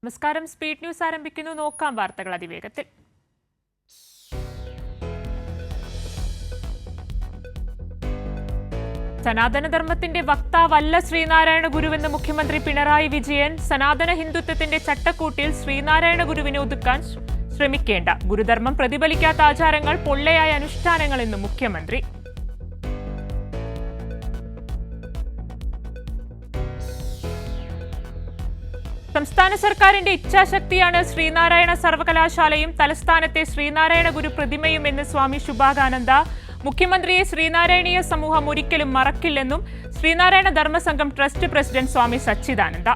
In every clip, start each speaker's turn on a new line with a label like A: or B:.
A: നമസ്കാരം. Speed news ആരംഭിക്കുന്നു. നോക്കാം വാർത്തകൾ അതിവേഗത്തിൽ. സനാതനധർമ്മത്തിന്റെ വക്താവല്ല ശ്രീനാരായണ ഗുരുവെന്ന് മുഖ്യമന്ത്രി പിണറായി വിജയൻ. സനാതന ഹിന്ദുത്വത്തിന്റെ ചട്ടക്കൂട്ടിൽ ശ്രീനാരായണ ഗുരുവിനെ ഒതുക്കാൻ ശ്രമിക്കേണ്ട. ഗുരുധർമ്മം പ്രതിഫലിക്കാത്ത ആചാരങ്ങൾ പൊള്ളയായ അനുഷ്ഠാനങ്ങളെന്നും മുഖ്യമന്ത്രി. സംസ്ഥാന സർക്കാരിന്റെ ഇച്ഛാശക്തിയാണ് ശ്രീനാരായണ സർവകലാശാലയും തലസ്ഥാനത്തെ ശ്രീനാരായണ ഗുരു പ്രതിമയും എന്ന് സ്വാമി ശുഭാകാനന്ദ. മുഖ്യമന്ത്രിയെ ശ്രീനാരായണീയ സമൂഹം ഒരിക്കലും മറക്കില്ലെന്നും ശ്രീനാരായണ ധർമ്മസംഘം ട്രസ്റ്റ് പ്രസിഡന്റ് സ്വാമി സച്ചിദാനന്ദ.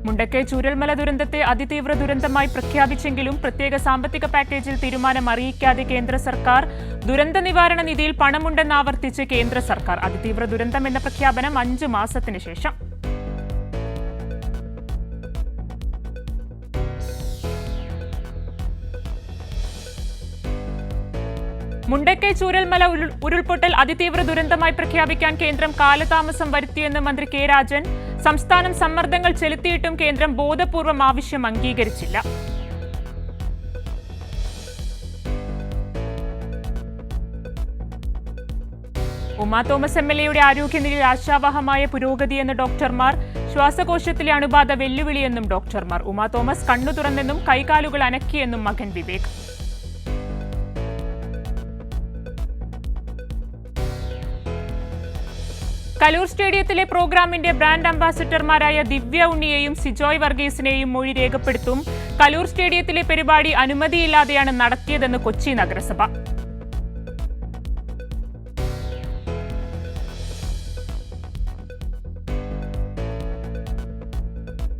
A: മുണ്ടക്കൈ ചൂരൽമല ദുരന്തത്തെ അതിതീവ്ര ദുരന്തമായി പ്രഖ്യാപിച്ചെങ്കിലും പ്രത്യേക സാമ്പത്തിക പാക്കേജിൽ തീരുമാനം അറിയിക്കാതെ കേന്ദ്ര സർക്കാർ. ദുരന്ത നിവാരണ നിധിയിൽ പണമുണ്ടെന്നാവർത്തിച്ച് കേന്ദ്ര സർക്കാർ. അതിതീവ്ര ദുരന്തം എന്ന പ്രഖ്യാപനം 5 മാസത്തിന് ശേഷം. മുണ്ടക്കൈ ചൂരൽമല ഉരുൾപൊട്ടൽ അതിതീവ്ര ദുരന്തമായി പ്രഖ്യാപിക്കാൻ കേന്ദ്രം കാലതാമസം വരുത്തിയെന്ന് മന്ത്രി കെ രാജൻ. സംസ്ഥാനം സമ്മർദ്ദങ്ങൾ ചെലുത്തിയിട്ടും കേന്ദ്രം ബോധപൂർവം ആവശ്യം അംഗീകരിച്ചില്ല. ഉമാ തോമസ് MLA ആരോഗ്യനിലയിൽ ആശാവഹമായ പുരോഗതിയെന്ന് ഡോക്ടർമാർ. ശ്വാസകോശത്തിലെ അണുബാധ വെല്ലുവിളിയെന്നും ഡോക്ടർമാർ. ഉമാ തോമസ് കണ്ണു തുറന്നെന്നും കൈകാലുകൾ അനക്കിയെന്നും മകൻ വിവേക്. കലൂർ സ്റ്റേഡിയത്തിലെ പ്രോഗ്രാമിന്റെ ബ്രാൻഡ് അംബാസിഡർമാരായ ദിവ്യ ഉണ്ണിയെയും സിജോയ് വർഗീസിനെയും മൊഴി രേഖപ്പെടുത്തും. കലൂർ സ്റ്റേഡിയത്തിലെ പരിപാടി അനുമതിയില്ലാതെയാണ് നടത്തിയതെന്ന് കൊച്ചി നഗരസഭ.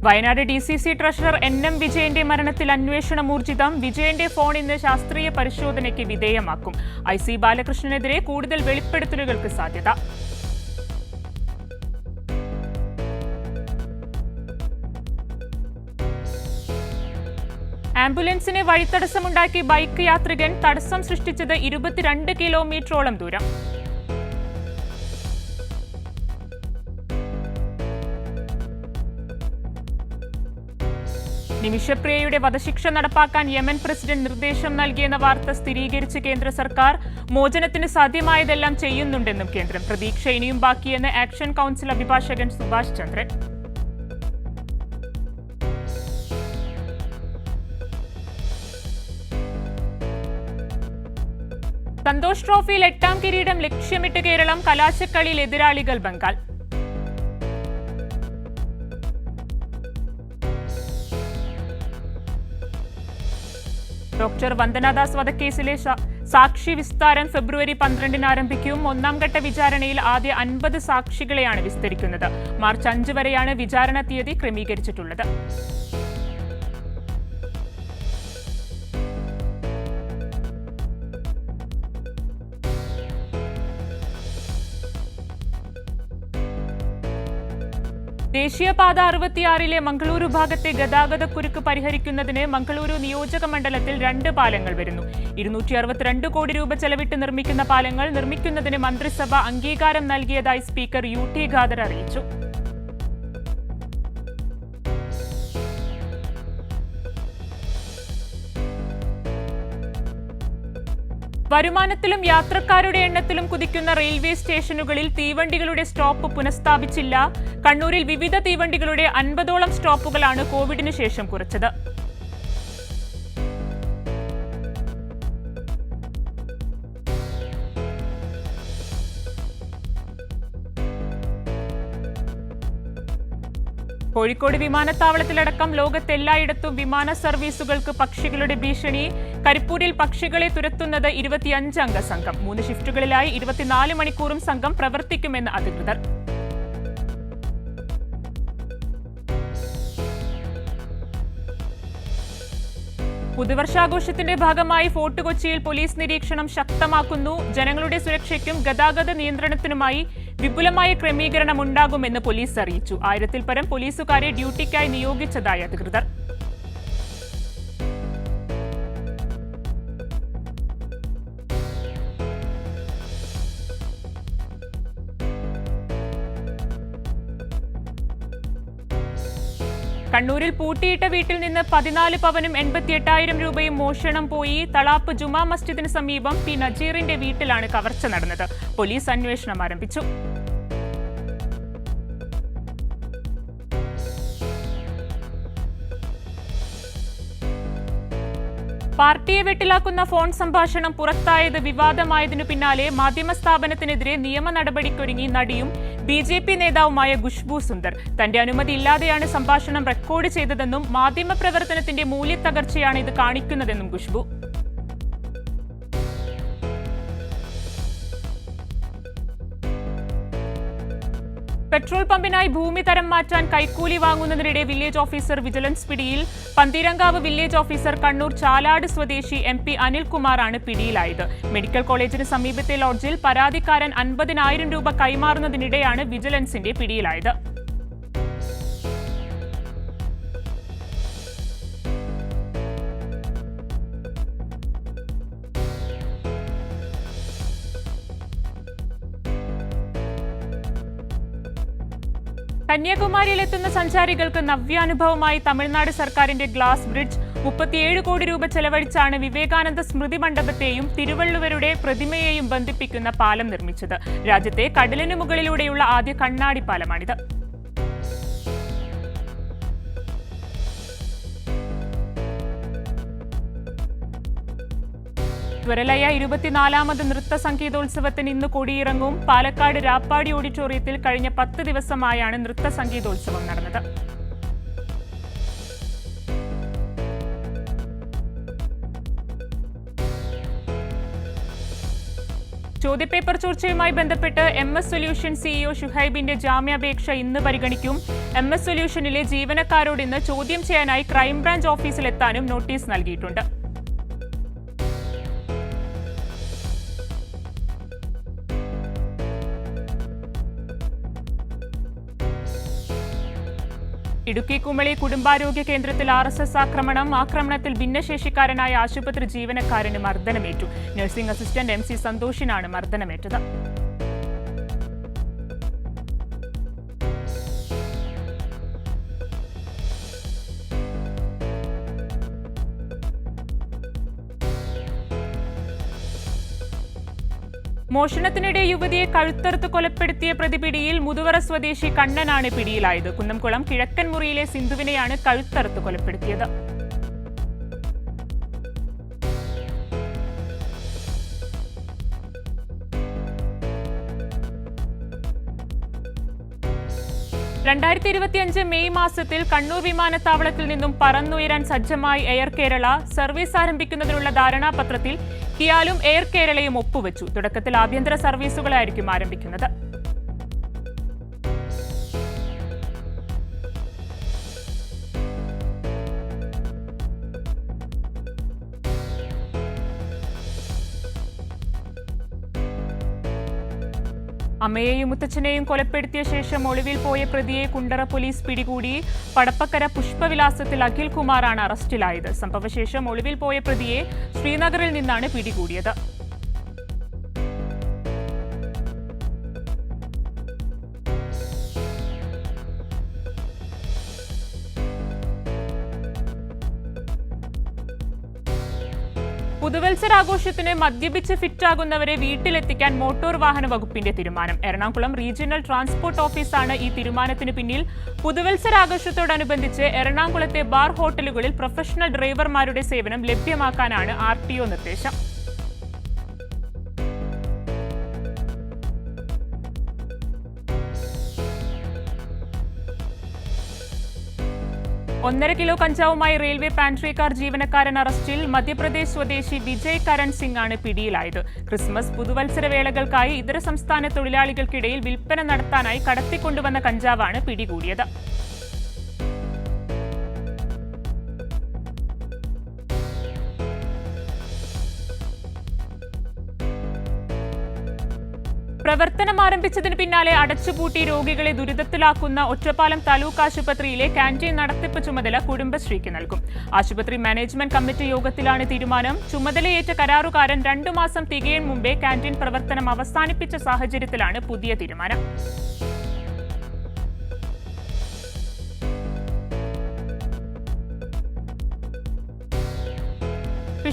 A: വയനാട് DCC ട്രഷറർ NM വിജയന്റെ മരണത്തിൽ അന്വേഷണം ഊർജിതം. വിജയന്റെ ഫോൺ ഇന്ന് ശാസ്ത്രീയ പരിശോധനയ്ക്ക് വിധേയമാക്കും. IC ബാലകൃഷ്ണനെതിരെ കൂടുതൽ വെളിപ്പെടുത്തലുകൾക്ക് സാധ്യത. ആംബുലൻസിന് വഴിത്തടസ്സമുണ്ടാക്കി ബൈക്ക് യാത്രികൻ. തടസ്സം സൃഷ്ടിച്ചത് 22 കിലോമീറ്ററോളം ദൂരം. നിമിഷപ്രിയയുടെ വധശിക്ഷ നടപ്പാക്കാൻ യമൻ പ്രസിഡന്റ് നിർദ്ദേശം നൽകിയെന്ന വാർത്ത സ്ഥിരീകരിച്ച് കേന്ദ്ര സർക്കാർ. മോചനത്തിന് സാധ്യമായതെല്ലാം ചെയ്യുന്നുണ്ടെന്നും കേന്ദ്രം. പ്രതീക്ഷ ഇനിയും ബാക്കിയെന്ന് ആക്ഷൻ കൗൺസിൽ അഭിഭാഷകൻ സുഭാഷ് ചന്ദ്രൻ. സന്തോഷ് ട്രോഫിയിൽ 8ാം കിരീടം ലക്ഷ്യമിട്ട് കേരളം. കലാശക്കളിയിൽ എതിരാളികൾ ബംഗാൾ. ഡോക്ടർ വന്ദനാദാസ് വധക്കേസിലെ സാക്ഷി വിസ്താരം ഫെബ്രുവരി 12-ന് ആരംഭിക്കും. 1ാം ഘട്ട വിചാരണയിൽ ആദ്യ 50 സാക്ഷികളെയാണ് വിസ്തരിക്കുന്നത്. മാർച്ച് 5 വരെയാണ് വിചാരണ തീയതി ക്രമീകരിച്ചിട്ടുള്ളത്. ദേശീയപാത 66-ലെ മംഗളൂരു ഭാഗത്തെ ഗതാഗതക്കുരുക്ക് പരിഹരിക്കുന്നതിന് മംഗളൂരു നിയോജക മണ്ഡലത്തിൽ 2 പാലങ്ങൾ വരുന്നു. 262 കോടി രൂപ ചെലവിട്ട് നിർമ്മിക്കുന്ന പാലങ്ങൾ നിർമ്മിക്കുന്നതിന് മന്ത്രിസഭ അംഗീകാരം നൽകിയതായി സ്പീക്കർ UT ഖാദർ അറിയിച്ചു. വരുമാനത്തിലും യാത്രക്കാരുടെ എണ്ണത്തിലും കുതിക്കുന്ന റെയിൽവേ സ്റ്റേഷനുകളിൽ തീവണ്ടികളുടെ സ്റ്റോപ്പ് പുനഃസ്ഥാപിച്ചില്ല. കണ്ണൂരിൽ വിവിധ തീവണ്ടികളുടെ 50ഓളം സ്റ്റോപ്പുകളാണ് കോവിഡിന് ശേഷം കുറച്ചത്. കോഴിക്കോട് വിമാനത്താവളത്തിലടക്കം ലോകത്തെല്ലായിടത്തും വിമാന സർവീസുകൾക്ക് പക്ഷികളുടെ ഭീഷണി. കരിപ്പൂരിൽ പക്ഷികളെ തുരത്തുന്നത് 25 അംഗ സംഘം. 3 ഷിഫ്റ്റുകളിലായി 24 മണിക്കൂറും സംഘം പ്രവർത്തിക്കുമെന്ന് അധികൃതർ. പുതുവർഷാഘോഷത്തിന്റെ ഭാഗമായി ഫോർട്ട് കൊച്ചിയിൽ പോലീസ് നിരീക്ഷണം ശക്തമാക്കുന്നു. ജനങ്ങളുടെ സുരക്ഷയ്ക്കും ഗതാഗത നിയന്ത്രണത്തിനുമായി വിപുലമായ ക്രമീകരണം ഉണ്ടാകുമെന്ന് പോലീസ് അറിയിച്ചു. 1000-ൽ പരം പോലീസുകാരെ ഡ്യൂട്ടിക്കായി നിയോഗിച്ചതായി അധികൃതർ. കണ്ണൂരിൽ പൂട്ടിയിട്ട വീട്ടിൽ നിന്ന് 14 പവനും 88,000 രൂപയും മോഷണം പോയി. തളാപ്പ് ജുമാ മസ്ജിദിന് സമീപം പി നജീറിന്റെ വീട്ടിലാണ് കവർച്ച നടന്നത്. പോലീസ് അന്വേഷണം ആരംഭിച്ചു. പാർട്ടിയെ വെട്ടിലാക്കുന്ന ഫോൺ സംഭാഷണം പുറത്തായത് വിവാദമായതിനു പിന്നാലെ മാധ്യമ സ്ഥാപനത്തിനെതിരെ നിയമ നടപടിക്കൊരുങ്ങി നടിയും BJP നേതാവുമായ ഖുശ്ബു സുന്ദർ. തന്റെ അനുമതിയില്ലാതെയാണ് സംഭാഷണം റെക്കോർഡ് ചെയ്തതെന്നും മാധ്യമപ്രവർത്തനത്തിന്റെ മൂല്യത്തകർച്ചയാണ് ഇത് കാണിക്കുന്നതെന്നും ഖുശ്ബു. പെട്രോൾ പമ്പിനായി ഭൂമി തരം മാറ്റാൻ കൈക്കൂലി വാങ്ങുന്നതിനിടെ വില്ലേജ് ഓഫീസർ വിജിലൻസ് പിടിയിൽ. പന്തീരങ്കാവ് വില്ലേജ് ഓഫീസർ കണ്ണൂർ ചാലാട് സ്വദേശി MP അനിൽകുമാറാണ് പിടിയിലായത്. മെഡിക്കൽ കോളേജിന് സമീപത്തെ ലോഡ്ജിൽ പരാതിക്കാരൻ 50,000 രൂപ കൈമാറുന്നതിനിടെയാണ് വിജിലൻസിന്റെ പിടിയിലായത്. കന്യാകുമാരിയിലെത്തുന്ന സഞ്ചാരികൾക്ക് നവ്യാനുഭവമായി തമിഴ്നാട് സർക്കാരിന്റെ ഗ്ലാസ് ബ്രിഡ്ജ്. 37 കോടി രൂപ ചെലവഴിച്ചാണ് വിവേകാനന്ദ സ്മൃതി മണ്ഡപത്തെയും തിരുവള്ളുവരുടെ പ്രതിമയെയും ബന്ധിപ്പിക്കുന്ന പാലം നിർമ്മിച്ചത്. രാജ്യത്തെ കടലിനു മുകളിലൂടെയുള്ള ആദ്യ കണ്ണാടി പാലമാണിത്. ത്വരലയ 24ാമത് നൃത്ത സംഗീതോത്സവത്തിന് ഇന്ന് കൊടിയിറങ്ങും. പാലക്കാട് രാപ്പാടി ഓഡിറ്റോറിയത്തിൽ കഴിഞ്ഞ 10 ദിവസമായാണ് നൃത്ത സംഗീതോത്സവം നടന്നത്. ചോദ്യപേപ്പർ ചോർച്ചയുമായി ബന്ധപ്പെട്ട് MS സൊല്യൂഷൻ CEO ഷുഹൈബിന്റെ ജാമ്യാപേക്ഷ ഇന്ന് പരിഗണിക്കും. MS സൊല്യൂഷനിലെ ജീവനക്കാരോട് ഇന്ന് ചോദ്യം ചെയ്യാനായി ക്രൈംബ്രാഞ്ച് ഓഫീസിലെത്താനും നോട്ടീസ് നൽകിയിട്ടുണ്ട്. ഇടുക്കി കുമളി കുടുംബാരോഗ്യ കേന്ദ്രത്തിൽ RSS ആക്രമണത്തിൽ ഭിന്നശേഷിക്കാരനായ ആശുപത്രി ജീവനക്കാരന് മർദ്ദനമേറ്റു. നഴ്സിംഗ് അസിസ്റ്റന്റ് MC സന്തോഷിനാണ് മർദ്ദനമേറ്റത്. മോഷണത്തിനിടെ യുവതിയെ കഴുത്തറുത്ത് കൊലപ്പെടുത്തിയ പ്രതിപിടിയിൽ. മുതുവറ സ്വദേശി കണ്ണനാണ് പിടിയിലായത്. കുന്നംകുളം കിഴക്കൻ മുറിയിലെ സിന്ധുവിനെയാണ് കഴുത്തറുത്ത് കൊലപ്പെടുത്തിയത്. മെയ് മാസത്തിൽ കണ്ണൂർ വിമാനത്താവളത്തിൽ നിന്നും പറന്നുയരാൻ സജ്ജമായി എയർ കേരള. സർവീസ് ആരംഭിക്കുന്നതിനുള്ള ധാരണാപത്രത്തിൽ കിയാലും എയർ കേരളയും ഒപ്പുവെച്ചു. തുടക്കത്തിൽ ആഭ്യന്തര സർവീസുകളായിരിക്കും ആരംഭിക്കുന്നത്. അമ്മയെയും മുത്തച്ഛനെയും കൊലപ്പെടുത്തിയ ശേഷം ഒളിവിൽ പോയ പ്രതിയെ കുണ്ടറ പോലീസ് പിടികൂടി. പടപ്പക്കര പുഷ്പവിലാസത്തിൽ അഖിൽ കുമാറാണ് അറസ്റ്റിലായത്. സംഭവശേഷം ഒളിവിൽ പോയ പ്രതിയെ ശ്രീനഗറിൽ നിന്നാണ് പിടികൂടിയത്. പുതുവത്സരാഘോഷത്തിന് മദ്യപിച്ച് ഫിറ്റാകുന്നവരെ വീട്ടിലെത്തിക്കാൻ മോട്ടോർ വാഹന വകുപ്പിന്റെ തീരുമാനം. എറണാകുളം റീജിയണൽ ട്രാൻസ്പോർട്ട് ഓഫീസാണ് ഈ തീരുമാനത്തിന് പിന്നിൽ. പുതുവത്സരാഘോഷത്തോടനുബന്ധിച്ച് എറണാകുളത്തെ ബാർ ഹോട്ടലുകളിൽ പ്രൊഫഷണൽ ഡ്രൈവർമാരുടെ സേവനം ലഭ്യമാക്കാനാണ് RTO നിർദ്ദേശം. ഒന്നര കിലോ കഞ്ചാവുമായി റെയിൽവേ പാൻട്രി കാർ ജീവനക്കാരൻ അറസ്റ്റിൽ. മധ്യപ്രദേശ് സ്വദേശി വിജയ് കരൺ സിംഗ് ആണ് പിടിയിലായത്. ക്രിസ്മസ് പുതുവത്സര വേളകൾക്കായി ഇതര സംസ്ഥാന തൊഴിലാളികൾക്കിടയിൽ വിൽപ്പന നടത്താനായി കടത്തിക്കൊണ്ടുവന്ന കഞ്ചാവാണ് പിടികൂടിയത്. പ്രവർത്തനം ആരംഭിച്ചതിന് പിന്നാലെ അടച്ചുപൂട്ടി രോഗികളെ ദുരിതത്തിലാക്കുന്ന ഒറ്റപ്പാലം താലൂക്ക് ആശുപത്രിയിലെ ക്യാന്റീൻ നടത്തിപ്പ് ചുമതല കുടുംബശ്രീക്ക് നൽകും. ആശുപത്രി മാനേജ്മെന്റ് കമ്മിറ്റി യോഗത്തിലാണ് തീരുമാനം. ചുമതലയേറ്റ കരാറുകാരൻ 2 മാസം തികയും മുമ്പേ ക്യാന്റീൻ പ്രവർത്തനം അവസാനിപ്പിച്ച സാഹചര്യത്തിലാണ് പുതിയ തീരുമാനം.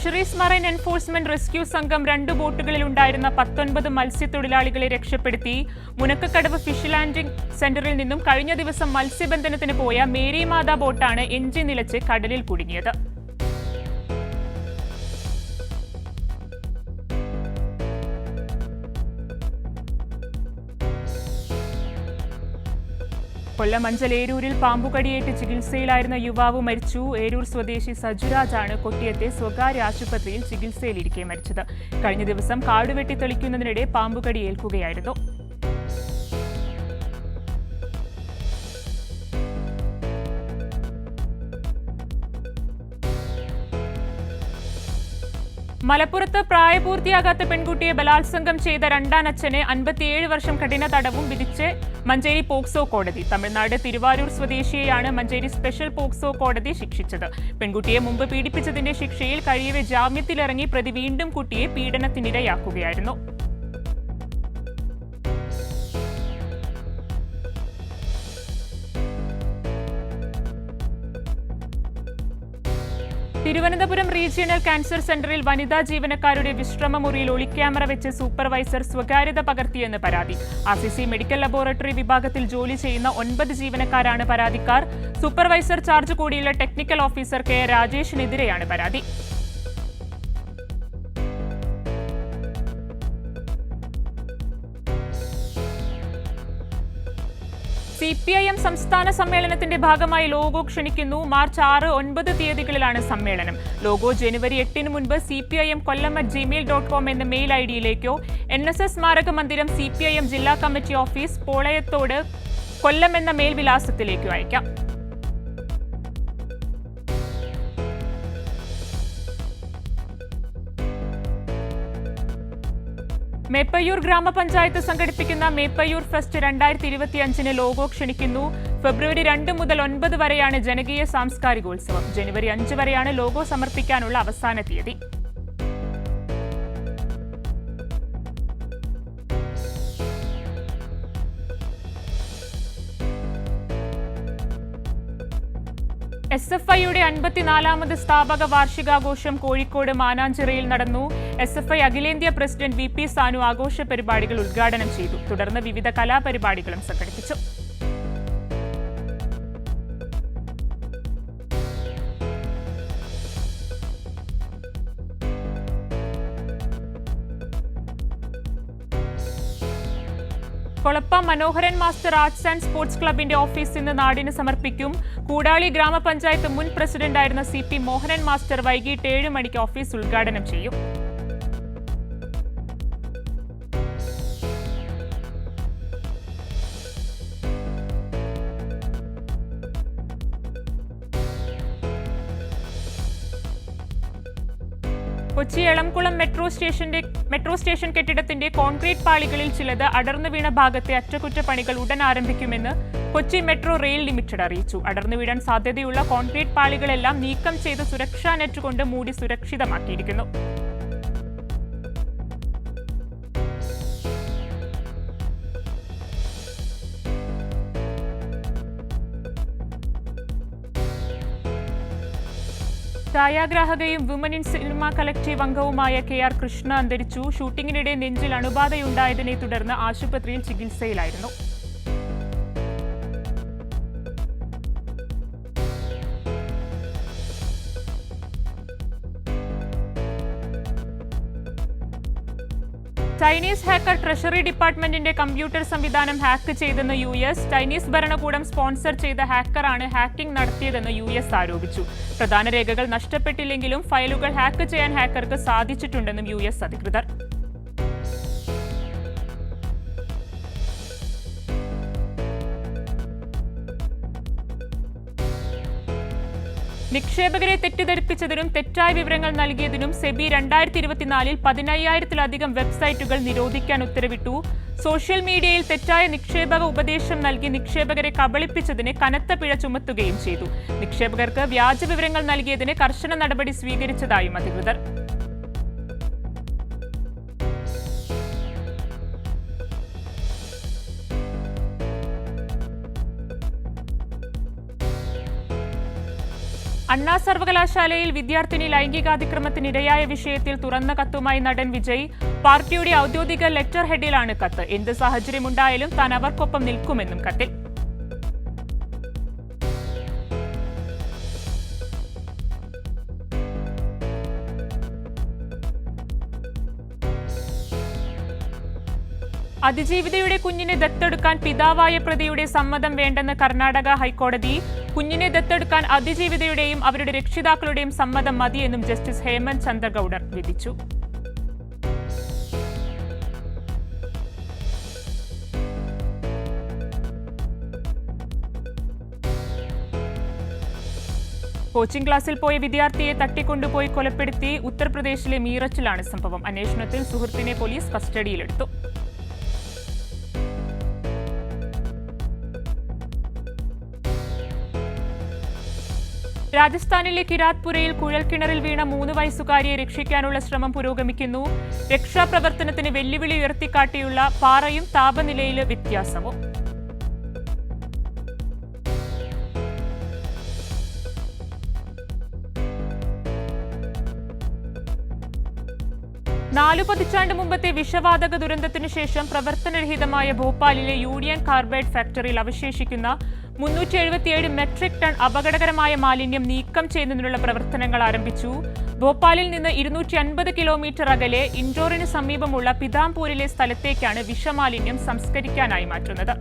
A: ഫിഷറീസ് മറൈൻ എൻഫോഴ്സ്മെന്റ് റെസ്ക്യൂ സംഘം 2 ബോട്ടുകളിലുണ്ടായിരുന്ന 19 മത്സ്യത്തൊഴിലാളികളെ രക്ഷപ്പെടുത്തി. മുനക്കക്കടവ് ഫിഷ് ലാൻഡിംഗ് സെന്ററിൽ നിന്നും കഴിഞ്ഞ ദിവസം മത്സ്യബന്ധനത്തിന് പോയ മേരി മാതാ ബോട്ടാണ് എഞ്ചിൻ നിലച്ച് കടലിൽ കുടുങ്ങിയത്. കൊല്ലം അഞ്ചൽ ഏരൂരിൽ പാമ്പുകടിയേറ്റ് ചികിത്സയിലായിരുന്ന യുവാവ് മരിച്ചു. ഏരൂർ സ്വദേശി സജുരാജാണ് കൊട്ടിയത്തെ സ്വകാര്യ ആശുപത്രിയിൽ ചികിത്സയിലിരിക്കെ മരിച്ചത്. കഴിഞ്ഞ ദിവസം കാടുവെട്ടി തെളിക്കുന്നതിനിടെ പാമ്പുകടി ഏൽക്കുകയായിരുന്നു. മലപ്പുറത്ത് പ്രായപൂർത്തിയാകാത്ത പെൺകുട്ടിയെ ബലാത്സംഗം ചെയ്ത രണ്ടാനച്ഛന് 57 വർഷം കഠിന തടവും വിധിച്ച് മഞ്ചേരി പോക്സോ കോടതി. തമിഴ്നാട് തിരുവാരൂർ സ്വദേശിയെയാണ് മഞ്ചേരി സ്പെഷ്യൽ പോക്സോ കോടതി ശിക്ഷിച്ചത്. പെൺകുട്ടിയെ മുമ്പ് പീഡിപ്പിച്ചതിന്റെ ശിക്ഷയിൽ കഴിയവെ ജാമ്യത്തിലിറങ്ങി പ്രതി വീണ്ടും കുട്ടിയെ പീഡനത്തിനിരയാക്കുകയായിരുന്നു. തിരുവനന്തപുരം റീജിയണൽ ക്യാൻസർ സെന്ററിൽ വനിതാ ജീവനക്കാരുടെ വിശ്രമ മുറിയിൽ ഒളിക്യാമറ വെച്ച് സൂപ്പർവൈസർ സ്വകാര്യത പകർത്തിയെന്ന് പരാതി. RCC മെഡിക്കൽ ലബോറട്ടറി വിഭാഗത്തിൽ ജോലി ചെയ്യുന്ന 9 ജീവനക്കാരാണ് പരാതിക്കാർ. സൂപ്പർവൈസർ ചാർജ് കൂടിയുള്ള ടെക്നിക്കൽ ഓഫീസർ കെ രാജേഷിനെതിരെയാണ് പരാതി. CPIM സംസ്ഥാന സമ്മേളനത്തിന്റെ ഭാഗമായി ലോഗോ ക്ഷണിക്കുന്നു. മാർച്ച് 6, 9 തീയതികളിലാണ് സമ്മേളനം. ലോഗോ ജനുവരി 8 മുൻപ് cpim@gmail.com എന്ന മെയിൽ ഐഡിയിലേക്കോ NSS സ്മാരക മന്ദിരം CPIM ജില്ലാ കമ്മിറ്റി ഓഫീസ് പോളയത്തോട് കൊല്ലം എന്ന മെയിൽ വിലാസത്തിലേക്കോ അയക്കാം. മേപ്പയ്യൂർ ഗ്രാമപഞ്ചായത്ത് സംഘടിപ്പിക്കുന്ന മേപ്പയ്യൂർ ഫെസ്റ്റ് 2025 ലോഗോ ക്ഷണിക്കുന്നു. ഫെബ്രുവരി 2 മുതൽ 9 വരെയാണ് ജനകീയ സാംസ്കാരികോത്സവം. ജനുവരി 5 വരെയാണ് ലോഗോ സമർപ്പിക്കാനുള്ള അവസാന തീയതി. SFIയുടെ 54ാമത് സ്ഥാപക വാർഷികാഘോഷം കോഴിക്കോട് മാനാഞ്ചിറയിൽ നടന്നു. SFI അഖിലേന്ത്യാ പ്രസിഡന്റ് VP സാനു ആഘോഷ പരിപാടികൾ ഉദ്ഘാടനം ചെയ്തു. തുടർന്ന് വിവിധ കലാപരിപാടികളും സംഘടിപ്പിച്ചു. കൊളപ്പ മനോഹരൻ മാസ്റ്റർ ആർട്സ് ആൻഡ് സ്പോർട്സ് ക്ലബിന്റെ ഓഫീസ് ഇന്ന് നാടിന് സമർപ്പിക്കും. കൂടാളി ഗ്രാമപഞ്ചായത്ത് മുൻ പ്രസിഡന്റായിരുന്ന CP മോഹനൻ മാസ്റ്റർ വൈകിട്ട് 7 മണിക്ക് ഓഫീസ് ഉദ്ഘാടനം ചെയ്യും. കൊച്ചി എളംകുളം മെട്രോ സ്റ്റേഷൻ കെട്ടിടത്തിന്റെ കോൺക്രീറ്റ് പാളികളിൽ ചിലത് അടർന്നു വീണ ഭാഗത്തെ അറ്റകുറ്റപ്പണികൾ ഉടൻ ആരംഭിക്കുമെന്ന് കൊച്ചി മെട്രോ റെയിൽ ലിമിറ്റഡ് അറിയിച്ചു. അടർന്നു വീഴാൻ സാധ്യതയുള്ള കോൺക്രീറ്റ് പാളികളെല്ലാം നീക്കം ചെയ്ത് സുരക്ഷാ നെറ്റ് കൊണ്ട് മൂടി സുരക്ഷിതമാക്കിയിരിക്കുന്നു. ഛായാഗ്രാഹകയും വിമൻ ഇൻ സിനിമ കളക്ടീവ് അംഗവുമായ KR കൃഷ്ണ അന്തരിച്ചു. ഷൂട്ടിങ്ങിനിടെ നെഞ്ചിൽ അണുബാധയുണ്ടായതിനെ തുടർന്ന് ആശുപത്രിയിൽ ചികിത്സയിലായിരുന്നു. ചൈനീസ് ഹാക്കർ ട്രഷറി ഡിപ്പാർട്ട്മെന്റിന്റെ കമ്പ്യൂട്ടർ സംവിധാനം ഹാക്ക് ചെയ്തെന്ന് US. ചൈനീസ് ഭരണകൂടം സ്പോൺസർ ചെയ്ത ഹാക്കറാണ് ഹാക്കിംഗ് നടത്തിയതെന്ന് US ആരോപിച്ചു. പ്രധാന രേഖകൾ നഷ്ടപ്പെട്ടില്ലെങ്കിലും ഫയലുകൾ ഹാക്ക് ചെയ്യാൻ ഹാക്കർക്ക് സാധിച്ചിട്ടുണ്ടെന്നും US അധികൃതർ. നിക്ഷേപകരെ തെറ്റിദ്ധരിപ്പിച്ചതിനും തെറ്റായ വിവരങ്ങൾ നൽകിയതിനും സെബി 2024 15,000-ലധികം വെബ്സൈറ്റുകൾ നിരോധിക്കാൻ ഉത്തരവിട്ടു. സോഷ്യൽ മീഡിയയിൽ തെറ്റായ നിക്ഷേപക ഉപദേശം നൽകി നിക്ഷേപകരെ കബളിപ്പിച്ചതിന് കനത്ത പിഴ ചുമത്തുകയും ചെയ്തു. നിക്ഷേപകർക്ക് വ്യാജ വിവരങ്ങൾ നൽകിയതിന് കർശന നടപടി സ്വീകരിച്ചതായും അധികൃതർ. അണ്ണാ സർവകലാശാലയിൽ വിദ്യാർത്ഥിനി ലൈംഗികാതിക്രമത്തിനിരയായ വിഷയത്തിൽ തുറന്ന കത്തുമായി നടൻ വിജയ്. പാർട്ടിയുടെ ഔദ്യോഗിക ലെറ്റർ ഹെഡിലാണ് കത്ത്. എന്ത് സാഹചര്യമുണ്ടായാലും താൻ അവർക്കൊപ്പം നിൽക്കുമെന്നും കത്തിൽ. അതിജീവിതയുടെ കുഞ്ഞിനെ ദത്തെടുക്കാൻ പിതാവായ പ്രതിയുടെ സമ്മതം വേണ്ടെന്ന് കർണാടക ഹൈക്കോടതി. കുഞ്ഞിനെ ദത്തെടുക്കാൻ അതിജീവിതയുടെയും അവരുടെ രക്ഷിതാക്കളുടെയും സമ്മതം മതിയെന്നും ജസ്റ്റിസ് ഹേമന്ത് ചന്ദ്രഗൌഡർ വിധിച്ചു. കോച്ചിംഗ് ക്ലാസ്സിൽ പോയ വിദ്യാർത്ഥിയെ തട്ടിക്കൊണ്ടുപോയി കൊലപ്പെടുത്തി. ഉത്തർപ്രദേശിലെ മീററ്റിലാണ് സംഭവം. അന്വേഷണത്തിൽ സുഹൃത്തിനെ പോലീസ് കസ്റ്റഡിയിലെടുത്തു. രാജസ്ഥാനിലെ കിരാത്പുരയിൽ കുഴൽക്കിണറിൽ വീണ 3 വയസ്സുകാരിയെ രക്ഷിക്കാനുള്ള ശ്രമം പുരോഗമിക്കുന്നു. രക്ഷാപ്രവർത്തനത്തിന് വെല്ലുവിളി ഉയർത്തിക്കാട്ടിയുള്ള പാറയും താപനിലയിലെ വ്യത്യാസവും. നാലു പതിറ്റാണ്ട് മുമ്പത്തെ വിഷവാതക ദുരന്തത്തിനു ശേഷം പ്രവർത്തനരഹിതമായ ഭോപ്പാലിലെ യൂണിയൻ കാർബൈഡ് ഫാക്ടറിയിൽ അവശേഷിക്കുന്ന 377 മെട്രിക് ടൺ അപകടകരമായ മാലിന്യം നീക്കം ചെയ്യുന്നതിനുള്ള പ്രവർത്തനങ്ങൾ ആരംഭിച്ചു. ഭോപ്പാലിൽ നിന്ന് 250 കിലോമീറ്റർ അകലെ ഇൻഡോറിന് സമീപമുള്ള പിതാംപൂരിലെ സ്ഥലത്തേക്കാണ് വിഷമാലിന്യം സംസ്കരിക്കാനായി മാറ്റുന്നത്.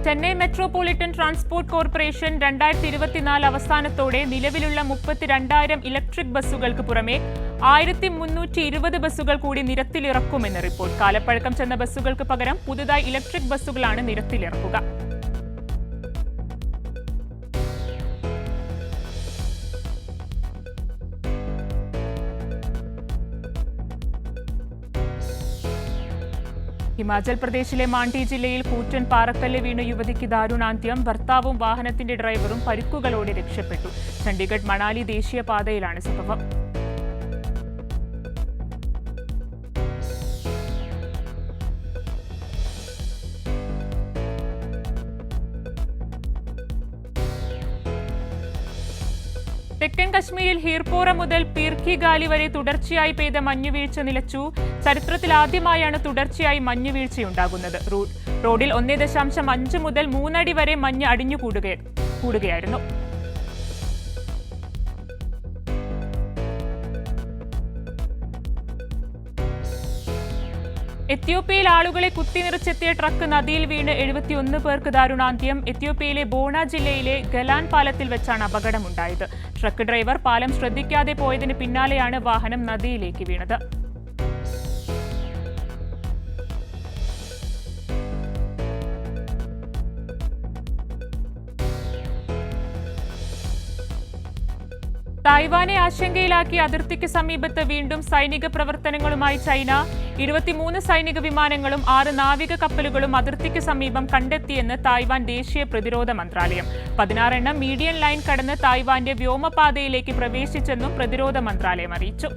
A: ചെന്നൈ മെട്രോപൊളിറ്റൻ ട്രാൻസ്പോർട്ട് കോർപ്പറേഷൻ 2024 അവസാനത്തോടെ നിലവിലുള്ള 32,000 ഇലക്ട്രിക് ബസ്സുകൾക്ക് പുറമെ 1,320 ബസ്സുകൾ കൂടി നിരത്തിലിറക്കുമെന്ന് റിപ്പോർട്ട്. കാലപ്പഴക്കം ചെന്ന ബസ്സുകൾക്ക് പകരം പുതുതായി ഇലക്ട്രിക് ബസ്സുകളാണ് നിരത്തിലിറക്കുക. ഹിമാചൽ പ്രദേശിലെ മാണ്ഡി ജില്ലയിൽ കൂറ്റൻ പാറക്കല്ല് വീണ യുവതിക്ക് ദാരുണാന്ത്യം. ഭർത്താവും വാഹനത്തിന്റെ ഡ്രൈവറും പരിക്കുകളോടെ രക്ഷപ്പെട്ടു. ചണ്ഡീഗഡ് മണാലി ദേശീയപാതയിലാണ് സംഭവം. തെക്കൻ കശ്മീരിൽ ഹീർപോറ മുതൽ പീർഖി ഗാലി വരെ തുടർച്ചയായി പെയ്ത മഞ്ഞുവീഴ്ച നിലച്ചു. ചരിത്രത്തിൽ ആദ്യമായാണ് തുടർച്ചയായി മഞ്ഞുവീഴ്ചയുണ്ടാകുന്നത്. റോഡിൽ 1.5 മുതൽ 3 അടി വരെ മഞ്ഞ് അടിഞ്ഞുകൂടുകയായിരുന്നു. എത്യോപ്യയിൽ ആളുകളെ കുത്തിനിറച്ചെത്തിയ ട്രക്ക് നദിയിൽ വീണ് 71 പേർക്ക് ദാരുണാന്ത്യം. എത്യോപ്യയിലെ ബോണ ജില്ലയിലെ ഗലാൻ പാലത്തിൽ വെച്ചാണ് അപകടമുണ്ടായത്. ട്രക്ക് ഡ്രൈവർ പാലം ശ്രദ്ധിക്കാതെ പോയതിന് പിന്നാലെയാണ് വാഹനം നദിയിലേക്ക് വീണത്. തായ്വാനെ ആശങ്കയിലാക്കി അതിർത്തിക്ക് സമീപത്ത് വീണ്ടും സൈനിക പ്രവർത്തനങ്ങളുമായി ചൈന. 23 സൈനിക വിമാനങ്ങളും 6 നാവിക കപ്പലുകളും അതിർത്തിക്ക് സമീപം കണ്ടെത്തിയെന്ന് തായ്വാൻ ദേശീയ പ്രതിരോധ മന്ത്രാലയം. 16 എണ്ണം മീഡിയൻ ലൈൻ കടന്ന് തായ്വാന്റെ വ്യോമപാതയിലേക്ക് പ്രവേശിച്ചെന്നും പ്രതിരോധ മന്ത്രാലയം അറിയിച്ചു.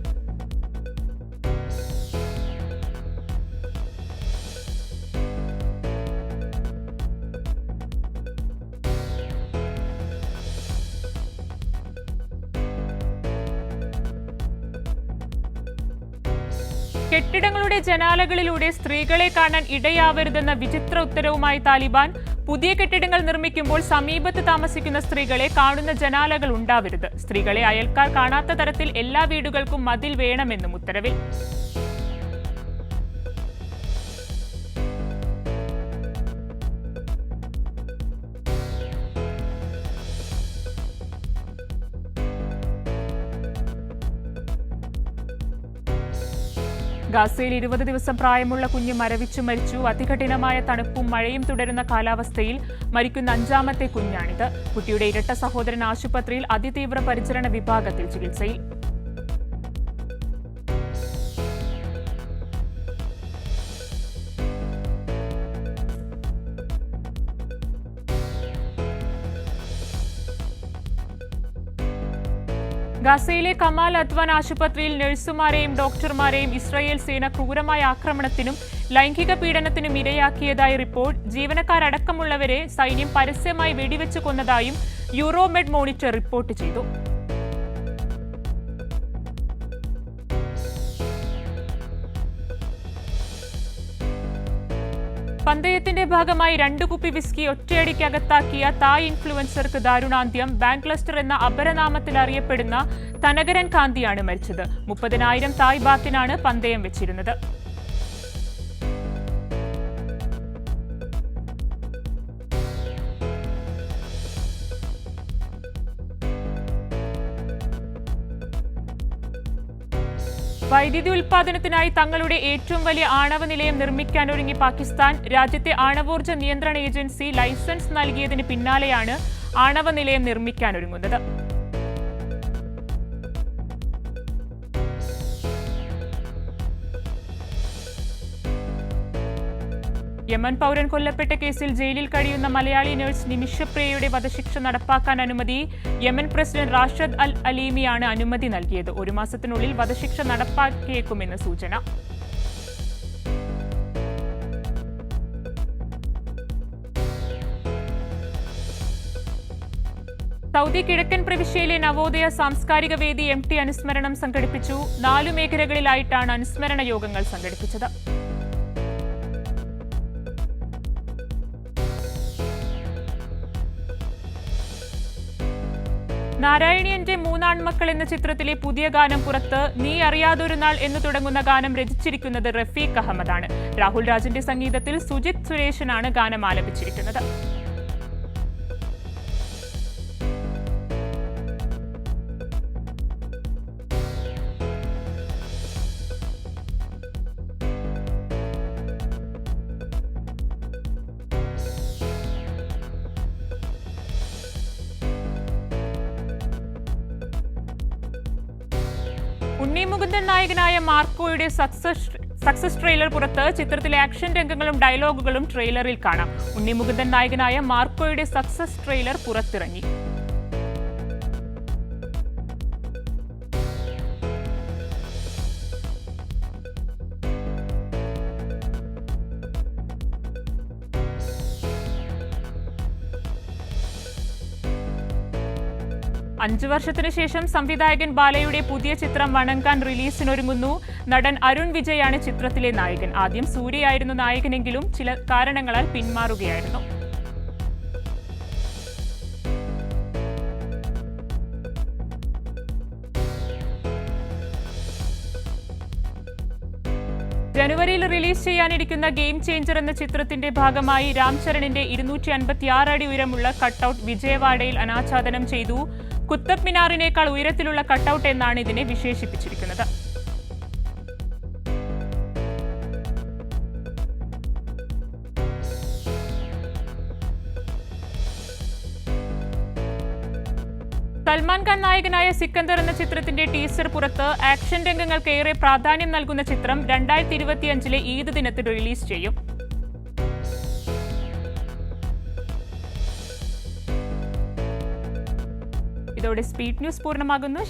A: കെട്ടിടങ്ങളുടെ ജനാലകളിലൂടെ സ്ത്രീകളെ കാണാൻ ഇടയാവരുതെന്ന വിചിത്ര ഉത്തരവുമായി താലിബാൻ. പുതിയ കെട്ടിടങ്ങൾ നിർമ്മിക്കുമ്പോൾ സമീപത്ത് താമസിക്കുന്ന സ്ത്രീകളെ കാണുന്ന ജനാലകൾ ഉണ്ടാവരുത്. സ്ത്രീകളെ അയൽക്കാർ കാണാത്ത തരത്തിൽ എല്ലാ വീടുകൾക്കും മതിൽ വേണമെന്നും ഉത്തരവിൽ. ഗാസയിൽ 20 ദിവസം പ്രായമുള്ള കുഞ്ഞ് മരിച്ചു. അതികഠിനമായ തണുപ്പും മഴയും തുടരുന്ന കാലാവസ്ഥയിൽ മരിക്കുന്ന 5ാമത്തെ കുഞ്ഞാണിത്. കുട്ടിയുടെ ഇരട്ട സഹോദരൻ ആശുപത്രിയിൽ അതിതീവ്ര പരിചരണ വിഭാഗത്തിൽ ചികിത്സയിൽ. ഗാസയിലെ കമാൽ അദ്വാൻ ആശുപത്രിയിൽ നഴ്സുമാരെയും ഡോക്ടർമാരെയും ഇസ്രായേൽ സേന ക്രൂരമായ ആക്രമണത്തിനും ലൈംഗിക പീഡനത്തിനും ഇരയാക്കിയതായി റിപ്പോർട്ട്. ജീവനക്കാരടക്കമുള്ളവരെ സൈന്യം പരസ്യമായി വെടിവെച്ച് കൊന്നതായും യൂറോമെഡ് മോണിറ്റർ റിപ്പോർട്ട് ചെയ്തു. പന്തയത്തിന്റെ ഭാഗമായി 2 കുപ്പി വിസ്കി ഒറ്റയടിക്കകത്താക്കിയ തായ് ഇൻഫ്ലുവൻസർക്ക് ദാരുണാന്ത്യം. ബാങ്ക്ലസ്റ്റർ എന്ന അപരനാമത്തിൽ അറിയപ്പെടുന്ന തനകരൻ കാന്തിയാണ് മരിച്ചത്. 30,000 തായ് ബാത്തിനാണ് പന്തയം വെച്ചിരുന്നത്. വൈദ്യുതി ഉൽപാദനത്തിനായി തങ്ങളുടെ ഏറ്റവും വലിയ ആണവ നിലയം നിർമ്മിക്കാനൊരുങ്ങി പാകിസ്ഥാൻ. രാജ്യത്തെ ആണവോർജ്ജ നിയന്ത്രണ ഏജൻസി ലൈസൻസ് നൽകിയതിന് പിന്നാലെയാണ് ആണവ നിലയം നിർമ്മിക്കാനൊരുങ്ങുന്നത്. യമൻ പൗരൻ കൊല്ലപ്പെട്ട കേസിൽ ജയിലിൽ കഴിയുന്ന മലയാളി നഴ്സ് നിമിഷപ്രിയയുടെ വധശിക്ഷ നടപ്പാക്കാൻ അനുമതി. യമൻ പ്രസിഡന്റ് റാഷദ് അൽ അലീമിയാണ് അനുമതി നൽകിയത്. 1 മാസത്തിനുള്ളിൽ വധശിക്ഷ നടപ്പാക്കിയേക്കുമെന്ന് സൂചന. സൗദി കിഴക്കൻ പ്രവിശ്യയിലെ നവോദയ സാംസ്കാരിക വേദി MT അനുസ്മരണം സംഘടിപ്പിച്ചു. 4 മേഖലകളിലായിട്ടാണ് അനുസ്മരണ യോഗങ്ങൾ സംഘടിപ്പിച്ചത്. നാരായണിയന്റെ 3 ആൺമക്കൾ എന്ന ചിത്രത്തിലെ പുതിയ ഗാനം പുറത്ത്. നീ അറിയാതൊരു നാൾ എന്ന് തുടങ്ങുന്ന ഗാനം രചിച്ചിരിക്കുന്നത് റഫീഖ് അഹമ്മദാണ്. രാഹുൽ രാജിന്റെ സംഗീതത്തിൽ സുജിത് സുരേഷനാണ് ഗാനം ആലപിച്ചിരിക്കുന്നത്. ഉണ്ണി മുകുന്ദൻ നായകനായ മാർക്കോയുടെ സക്സസ് ട്രെയിലർ പുറത്ത്. ചിത്രത്തിലെ ആക്ഷൻ രംഗങ്ങളും ഡയലോഗുകളും ട്രെയിലറിൽ കാണാം. ഉണ്ണി മുകുന്ദൻ നായകനായ മാർക്കോയുടെ സക്സസ് ട്രെയിലർ പുറത്തിറങ്ങി. അഞ്ചു വർഷത്തിനു ശേഷം സംവിധായകൻ ബാലയുടെ പുതിയ ചിത്രം വണങ്കാൻ റിലീസിനൊരുങ്ങുന്നു. നടൻ അരുൺ വിജയാണ് ചിത്രത്തിലെ നായകൻ. ആദ്യം സൂര്യയായിരുന്നു നായകനെങ്കിലും ചില കാരണങ്ങളാൽ പിന്മാറുകയായിരുന്നു. ജനുവരിയിൽ റിലീസ് ചെയ്യാനിരിക്കുന്ന ഗെയിം ചേഞ്ചർ എന്ന ചിത്രത്തിന്റെ ഭാഗമായി രാംചരണിന്റെ 256 അടി ഉയരമുള്ള കട്ടൌട്ട് വിജയവാഡയിൽ അനാച്ഛാദനം ചെയ്തു. കുത്തബ് മിനാറിനേക്കാൾ ഉയരത്തിലുള്ള കട്ടൌട്ട് എന്നാണ് ഇതിനെ വിശേഷിപ്പിച്ചിരിക്കുന്നത്. സൽമാൻ ഖാൻ നായകനായ സിക്കന്ദർ എന്ന ചിത്രത്തിന്റെ ടീസർ പുറത്ത്. ആക്ഷൻ രംഗങ്ങൾക്ക് ഏറെ പ്രാധാന്യം നൽകുന്ന ചിത്രം 2025 ഈദ് ദിനത്തിൽ റിലീസ് ചെയ്യും. ഇതോടെ സ്പീഡ് ന്യൂസ് പൂർണ്ണമാകുന്നു.